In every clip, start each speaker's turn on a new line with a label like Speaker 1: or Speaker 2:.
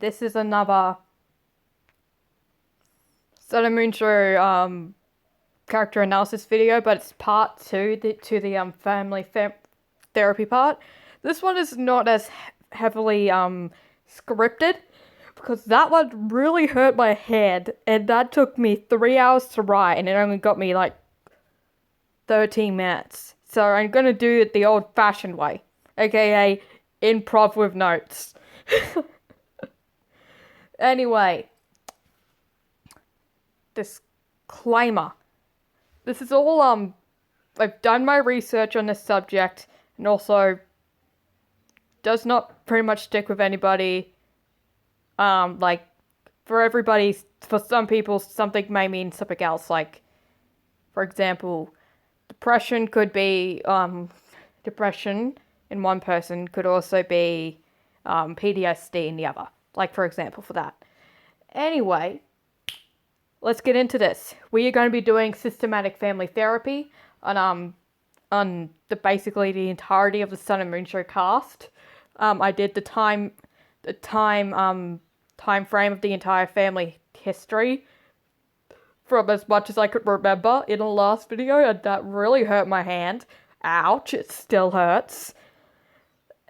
Speaker 1: this is another Sun and Moon Show character analysis video, but it's part two to the family therapy part. This one is not as heavily scripted because that one really hurt my head, and that took me 3 hours to write, and it only got me like 13 minutes. So I'm gonna do it the old-fashioned way, aka improv with notes. Anyway, disclaimer. This is all I've done my research on this subject, and also does not pretty much stick with anybody. Like, for everybody, for some people, something may mean something else. Like, for example, depression could be, depression in one person could also be, PTSD in the other. Like, for example, for that. Anyway, let's get into this. We are going to be doing systematic family therapy on basically the entirety of the Sun and Moon Show cast. I did the time frame of the entire family history from as much as I could remember in the last video, and that really hurt my hand. Ouch, it still hurts.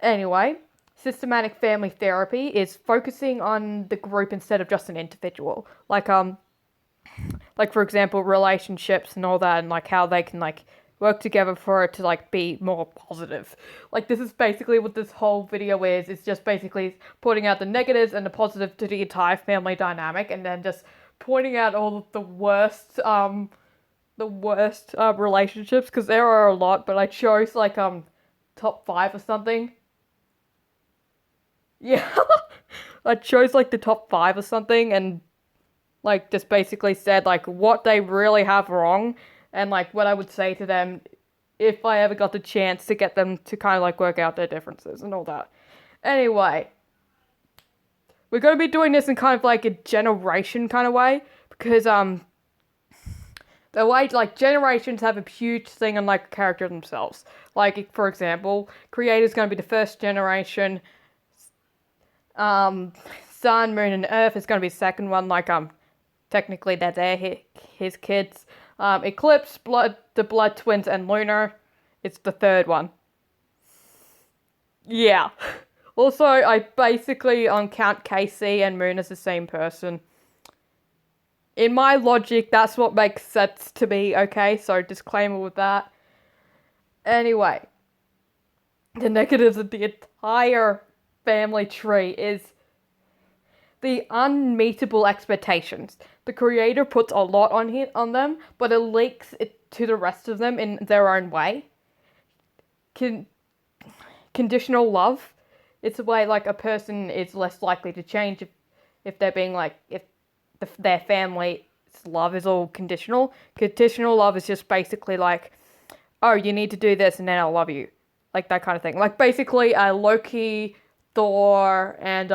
Speaker 1: Anyway, systematic family therapy is focusing on the group instead of just an individual. Like for example, relationships and all that, and like how they can like work together for it to like be more positive. Like, this is basically what this whole video is. It's just basically pointing out the negatives and the positive to the entire family dynamic, and then just pointing out all of the worst relationships, because there are a lot, but I chose like top 5 or something. Yeah. I chose like the top 5 or something, and like just basically said like what they really have wrong, and like what I would say to them if I ever got the chance to get them to kind of like work out their differences and all that. Anyway, we're going to be doing this in kind of like a generation kind of way, because the way like generations have a huge thing on like a character themselves. Like, for example, creator's going to be the first generation. Sun, Moon, and Earth is going to be the second one. Like technically they're his kids. Eclipse, the Blood Twins, and Lunar, it's the third one. Yeah. Also, I basically count KC and Moon as the same person. In my logic, that's what makes sense to me, okay? So, disclaimer with that. Anyway, the negatives of the entire family tree is the unmeetable expectations. The creator puts a lot on them, but it leaks it to the rest of them in their own way. Conditional love. It's a way like a person is less likely to change if they're being like, if their family's love is all conditional. Conditional love is just basically like, oh, you need to do this and then I'll love you. Like that kind of thing. Like basically a Loki, Thor, and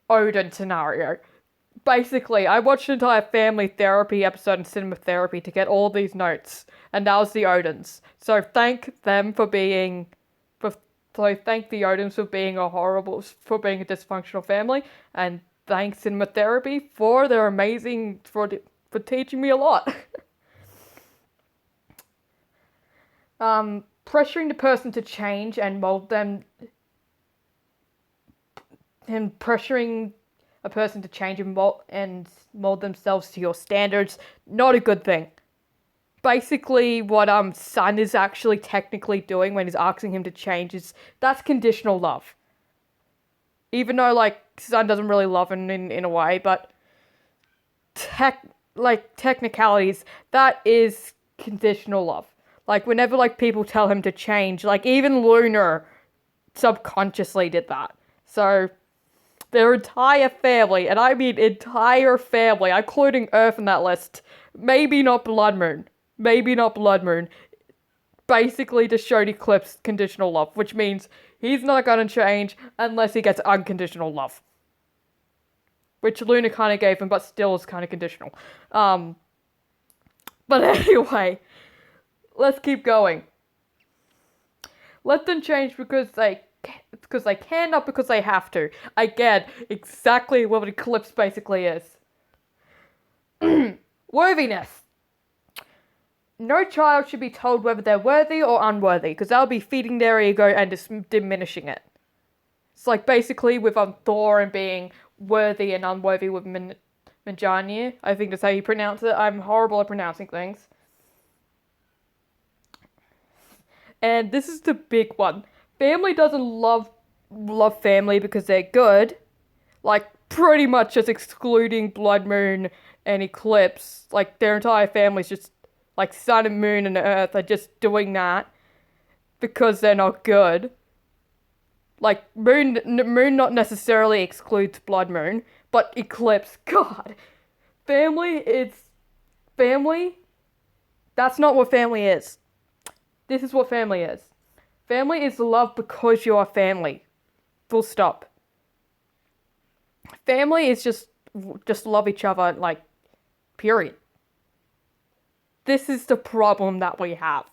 Speaker 1: Odin scenario. Basically, I watched an entire family therapy episode in cinema therapy to get all these notes, and that was the Odins. So thank them for being, thank the Odins for being a dysfunctional family, and thanks cinema therapy for their amazing, for teaching me a lot. Pressuring the person to change and mold them, and pressuring a person to change and mold themselves to your standards, not a good thing. Basically, what Sun is actually technically doing when he's asking him to change that's conditional love. Even though like Sun doesn't really love him in a way, but technicalities, that is conditional love. Like whenever like people tell him to change, like even Lunar subconsciously did that. So their entire family, and I mean entire family, including Earth in that list, maybe not Blood Moon, basically just showed Eclipse conditional love, which means he's not gonna change unless he gets unconditional love. Which Luna kind of gave him, but still is kind of conditional. But anyway, let's keep going. Let them change because they because they can, not because they have to. Again, exactly what an eclipse basically is. Worthiness. No child should be told whether they're worthy or unworthy, because that'll be feeding their ego and diminishing it. It's like basically with Thor and being worthy and unworthy with Mjolnir. I think that's how you pronounce it. I'm horrible at pronouncing things. And this is the big one. Family doesn't love family because they're good. Like, pretty much just excluding Blood Moon and Eclipse. Like, their entire family's just, like, Sun and Moon and Earth are just doing that because they're not good. Like, Moon not necessarily excludes Blood Moon, but Eclipse, God. Family, that's not what family is. This is what family is. Family is love because you are family. Full stop. Family is just love each other, like, period. This is the problem that we have.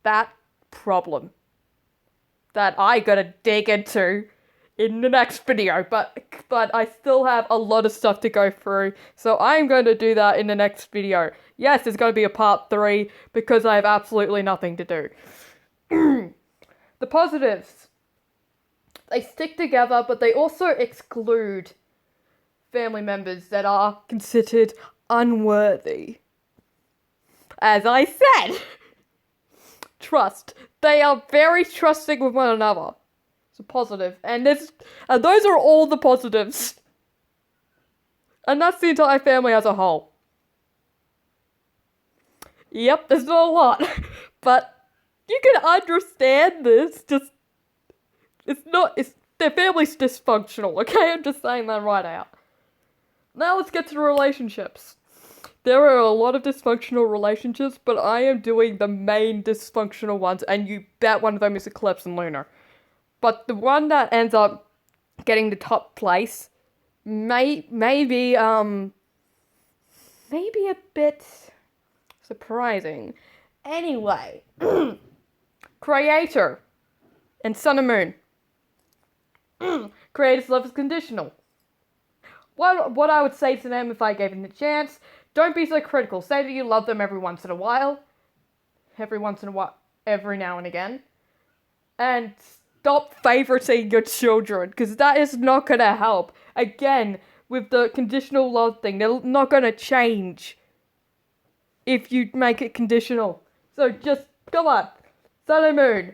Speaker 1: That problem. That I gotta dig into in the next video, but I still have a lot of stuff to go through, so I'm going to do that in the next video. Yes, there's going to be a part 3, because I have absolutely nothing to do. The positives. They stick together, but they also exclude family members that are considered unworthy. As I said, trust. They are very trusting with one another. It's a positive. And those are all the positives. And that's the entire family as a whole. Yep, there's not a lot. But you can understand this. Their family's dysfunctional, okay? I'm just saying that right out. Now let's get to the relationships. There are a lot of dysfunctional relationships, but I am doing the main dysfunctional ones, and you bet one of them is Eclipse and Lunar. But the one that ends up getting the top place may be a bit surprising. Anyway, Creator and Sun and Moon. Creator's love is conditional. What I would say to them if I gave them the chance, don't be so critical. Say that you love them every once in a while. Every now and again. And stop favoriting your children, because that is not going to help. Again, with the conditional love thing, they're not going to change if you make it conditional. So just, come on, Sun and Moon,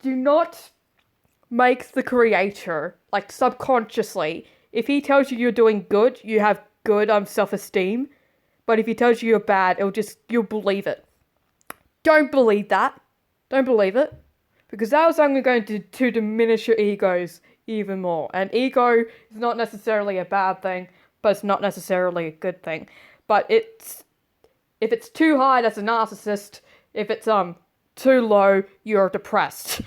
Speaker 1: do not make the Creator, like, subconsciously. If he tells you you're doing good, you have good self-esteem. But if he tells you you're bad, you'll believe it. Don't believe that. Don't believe it. Because that was only going to diminish your egos even more. And ego is not necessarily a bad thing, but it's not necessarily a good thing. But if it's too high, that's a narcissist. If it's too low, you're depressed.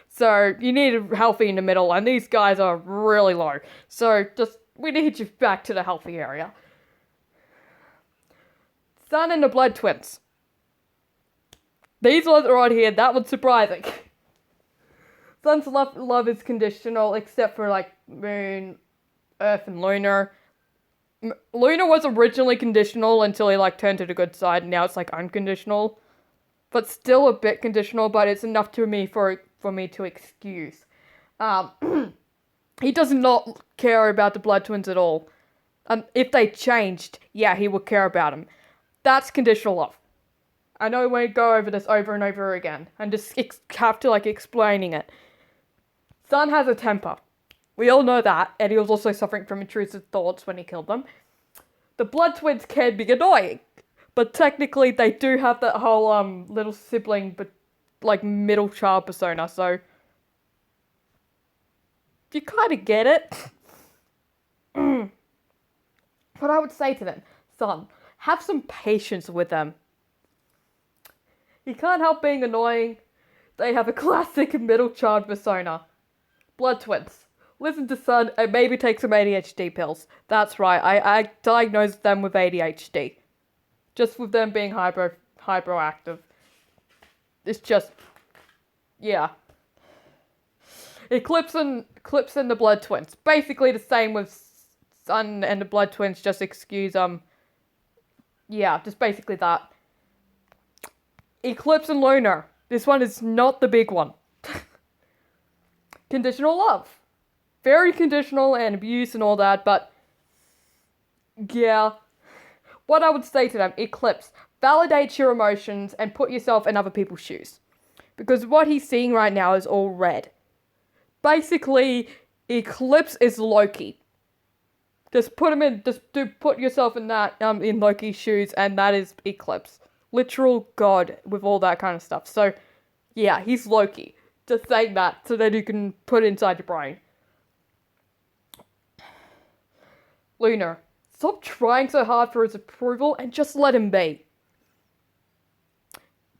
Speaker 1: So you need a healthy in the middle, and these guys are really low. So we need you back to the healthy area. Sun and the Blood Twins. These ones are on here. That one's surprising. Sun's love is conditional, except for, like, Moon, Earth, and Lunar. Lunar was originally conditional until he, like, turned to the good side, and now it's, like, unconditional. But still a bit conditional, but it's enough to me for me to excuse. He does not care about the Blood Twins at all. If they changed, yeah, he would care about them. That's conditional love. I know we go over this over and over again, and just have to, like, explaining it. Sun has a temper. We all know that, and he was also suffering from intrusive thoughts when he killed them. The Blood Twins can be annoying, but technically they do have that whole, little sibling, but, like, middle child persona, so you kind of get it. What I would say to them, Sun, have some patience with them. You can't help being annoying. They have a classic middle child persona. Blood Twins. Listen to Sun and maybe take some ADHD pills. That's right, I diagnosed them with ADHD. Just with them being hyperactive. It's just, yeah. Eclipse and the Blood Twins. Basically the same with Sun and the Blood Twins, just excuse, yeah, just basically that. Eclipse and Lunar. This one is not the big one. Conditional love. Very conditional and abuse and all that, but yeah. What I would say to them, Eclipse, validate your emotions and put yourself in other people's shoes. Because what he's seeing right now is all red. Basically, Eclipse is Loki. Just put yourself in that, in Loki's shoes, and that is Eclipse. Literal god with all that kind of stuff. So, yeah, he's Loki. Just saying that so that you can put it inside your brain. Lunar, stop trying so hard for his approval and just let him be.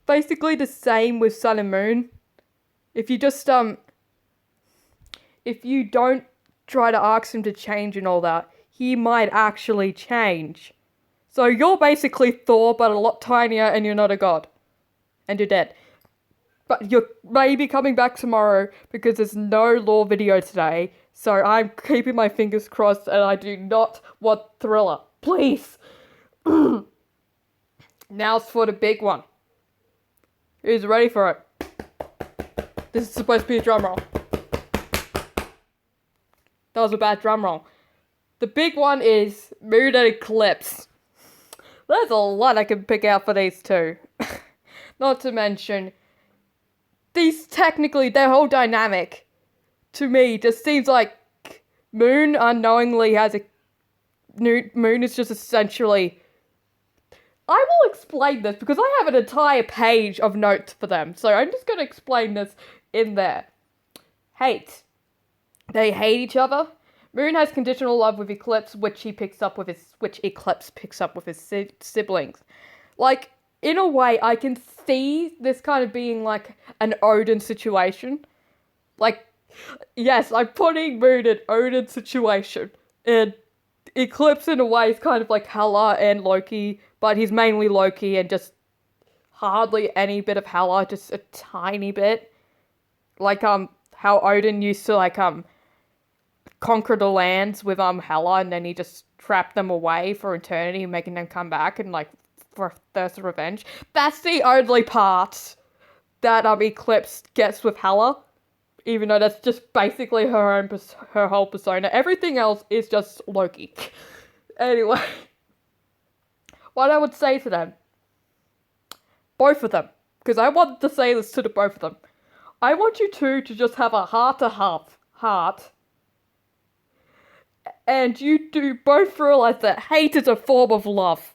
Speaker 1: Basically the same with Sun and Moon. If you just, if you don't try to ask him to change and all that, he might actually change. So you're basically Thor, but a lot tinier, and you're not a god. And you're dead. But you're maybe coming back tomorrow because there's no lore video today. So I'm keeping my fingers crossed, and I do not want Thriller. Please! Now it's for the big one. Who's ready for it? This is supposed to be a drum roll. That was a bad drum roll. The big one is Moon and Eclipse. There's a lot I can pick out for these two. Not to mention, these technically, their whole dynamic, to me, just seems like Moon unknowingly has a... Moon is just essentially... I will explain this because I have an entire page of notes for them. So I'm just going to explain this in there. Hate. They hate each other. Moon has conditional love with Eclipse, which Eclipse picks up with his siblings. Like, in a way, I can see this kind of being like an Odin situation. Like, yes, I'm putting Moon in Odin situation. And Eclipse, in a way, is kind of like Hela and Loki, but he's mainly Loki and just hardly any bit of Hela, just a tiny bit. Like, how Odin used to, like, conquer the lands with, Hela, and then he just trapped them away for eternity, making them come back and, like, for thirst of revenge. That's the only part that, Eclipse gets with Hela. Even though that's just basically her whole persona. Everything else is just Loki. Anyway. What I would say to them. Both of them. Because I want to say this to the both of them. I want you two to just have a heart. And you do both realize that hate is a form of love.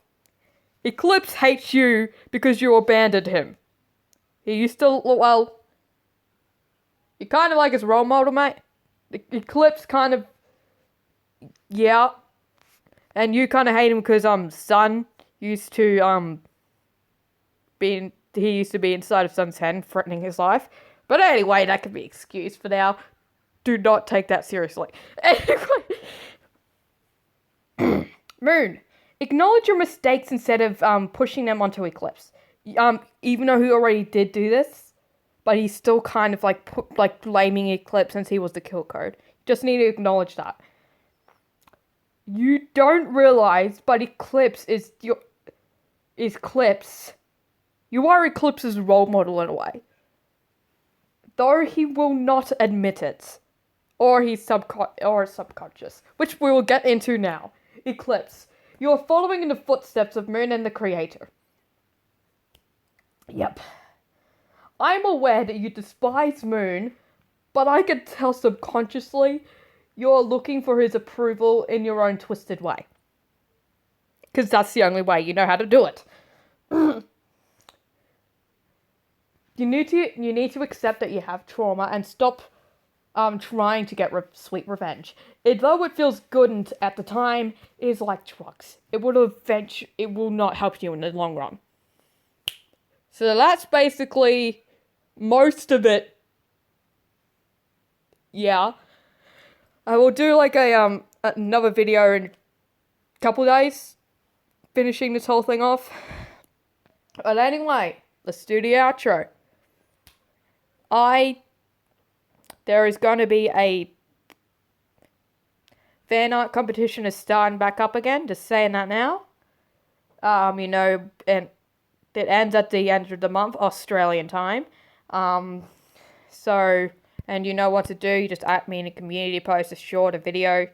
Speaker 1: Eclipse hates you because you abandoned him. He used to, well... You kind of like his role model, mate. Eclipse kind of... Yeah. And you kind of hate him because, Sun used to, he used to be inside of Sun's head, threatening his life. But anyway, that can be excused for now. Do not take that seriously. Anyway. Moon. Acknowledge your mistakes instead of, pushing them onto Eclipse. Even though he already did do this. But he's still kind of like blaming Eclipse since he was the kill code. Just need to acknowledge that. You don't realize, but Eclipse is Eclipse. You are Eclipse's role model in a way. Though he will not admit it. Or he's subconscious. Which we will get into now. Eclipse. You are following in the footsteps of Moon and the Creator. Yep. I'm aware that you despise Moon, but I can tell subconsciously you're looking for his approval in your own twisted way. Because that's the only way you know how to do it. You need to accept that you have trauma and stop trying to get sweet revenge. Though it feels good at the time, it is like drugs. It will not help you in the long run. So that's basically... most of it. Yeah. I will do like another video in a couple days. Finishing this whole thing off. But anyway, let's do the outro. there is going to be a fan art competition is starting back up again. Just saying that now. And it ends at the end of the month, Australian time. So, and you know what to do. You just at me in a community post, a short, a video.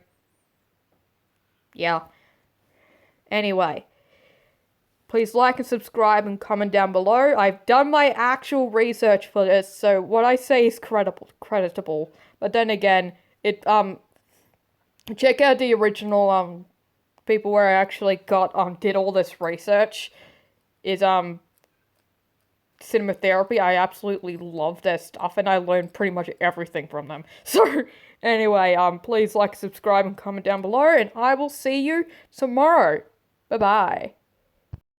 Speaker 1: Yeah. Anyway, please like and subscribe and comment down below. I've done my actual research for this, so what I say is creditable. But then again, check out the original people where I actually did all this research. Is cinema therapy. I absolutely love their stuff, and I learned pretty much everything from them. So anyway, please like, subscribe, and comment down below, and I will see you tomorrow. Bye bye.